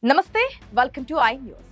నమస్తే, welcome to I news.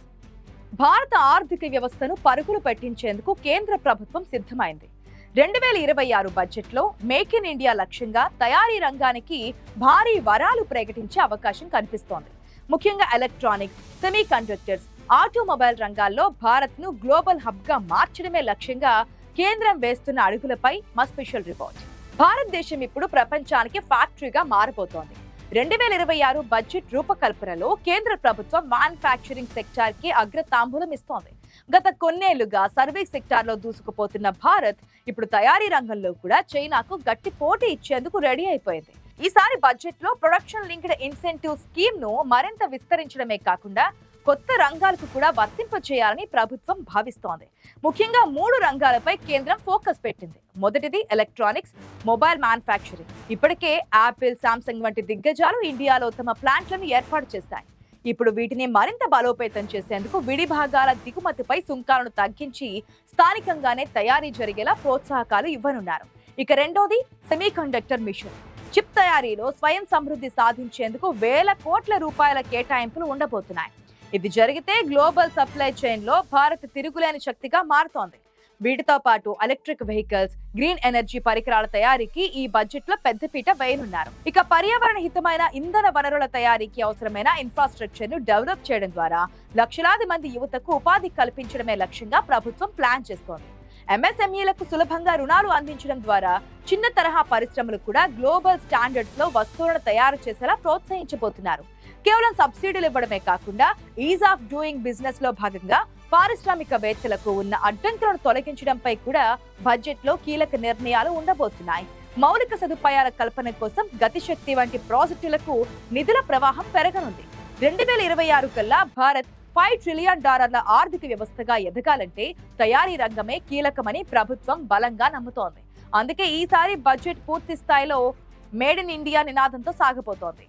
భారత ఆర్థిక వ్యవస్థను పరుగులు పెట్టించేందుకు కేంద్ర ప్రభుత్వం సిద్ధమైంది. 2026 బడ్జెట్లో మేక్ ఇన్ ఇండియా లక్ష్యంగా తయారీ రంగానికి భారీ వరాలు ప్రకటించే అవకాశం కనిపిస్తోంది. ముఖ్యంగా ఎలక్ట్రానిక్స్, సెమీ కండక్టర్స్, ఆటోమొబైల్ రంగాల్లో భారత్ను గ్లోబల్ హబ్గా మార్చడమే లక్ష్యంగా కేంద్రం వేస్తున్న అడుగులపై మా స్పెషల్ రిపోర్ట్. భారతదేశం ఇప్పుడు ప్రపంచానికి ఫ్యాక్టరీగా మారబోతోంది. 2026 బడ్జెట్ రూపకల్పనలో కేంద్ర ప్రభుత్వం మ్యానుఫ్యాక్చరింగ్ సెక్టార్ కి అగ్రతాంబూలం ఇస్తోంది. గత కొన్నేళ్లుగా సర్వీస్ సెక్టార్ లో దూసుకుపోతున్న భారత్ ఇప్పుడు తయారీ రంగంలో కూడా చైనాకు గట్టి పోటీ ఇచ్చేందుకు రెడీ అయిపోయింది. ఈసారి బడ్జెట్ లో ప్రొడక్షన్ లింక్డ్ ఇన్సెంటివ్ స్కీమ్ ను మరింత విస్తరించడమే కాకుండా కొత్త రంగాలకు కూడా వర్తింపచేయాలని ప్రభుత్వం భావిస్తోంది. ముఖ్యంగా 3 రంగాలపై కేంద్రం ఫోకస్ పెట్టింది. మొదటిది ఎలక్ట్రానిక్స్, మొబైల్ మ్యానుఫ్యాక్చరింగ్. ఇప్పటికే యాపిల్, శాంసంగ్ వంటి దిగ్గజాలు ఇండియాలో తమ ప్లాంట్లను ఏర్పాటు చేశాయి. ఇప్పుడు వీటిని మరింత బలోపేతం చేసేందుకు విడి భాగాల దిగుమతిపై సుంకాలను తగ్గించి స్థానికంగానే తయారీ జరిగేలా ప్రోత్సాహకాలు ఇవ్వనున్నారు. ఇక రెండోది సెమీ కండక్టర్ మిషన్. చిప్ తయారీలో స్వయం సమృద్ధి సాధించేందుకు వేల కోట్ల రూపాయల కేటాయింపులు ఉండబోతున్నాయి. ఇది జరిగితే గ్లోబల్ సప్లై చైన్ లో భారత్ తిరుగులేని శక్తిగా మారుతోంది. వీటితో పాటు ఎలక్ట్రిక్ వెహికల్స్, గ్రీన్ ఎనర్జీ పరికరాల తయారీకి ఈ బడ్జెట్ లో పెద్దపీట వేయనున్నారు. ఇక పర్యావరణ హితమైన ఇంధన వనరుల తయారీకి అవసరమైన ఇన్ఫ్రాస్ట్రక్చర్ ను డెవలప్ చేయడం ద్వారా లక్షలాది మంది యువతకు ఉపాధి కల్పించడమే లక్ష్యంగా ప్రభుత్వం ప్లాన్ చేస్తోంది. ఎంఎస్ఎంఈలకు సులభంగా రుణాలు అందించడం ద్వారా చిన్న తరహా పరిశ్రమలు కూడా గ్లోబల్ స్టాండర్డ్స్ లో వస్తువులను తయారు చేసేలా ప్రోత్సహించబోతున్నారు. కేవలం సబ్సిడీలు ఇవ్వడమే కాకుండా ఈజ్ ఆఫ్ డూయింగ్ బిజినెస్ లో భాగంగా పారిశ్రామికవేత్తలకు ఉన్న అడ్డంకులను తొలగించడంపై కూడా బడ్జెట్ లో కీలక నిర్ణయాలు ఉండబోతున్నాయి. మౌలిక సదుపాయాల కల్పన కోసం గతిశక్తి వంటి ప్రాజెక్టులకు నిధుల ప్రవాహం పెరగనుంది. 2026 కల్లా భారత్ $5 ట్రిలియన్ ఆర్థిక వ్యవస్థగా ఎదగాలంటే తయారీ రంగమే కీలకమని ప్రభుత్వం బలంగా నమ్ముతోంది. అందుకే ఈసారి బడ్జెట్ పూర్తి స్థాయిలో మేడ్ ఇన్ ఇండియా నినాదంతో సాగబోతోంది.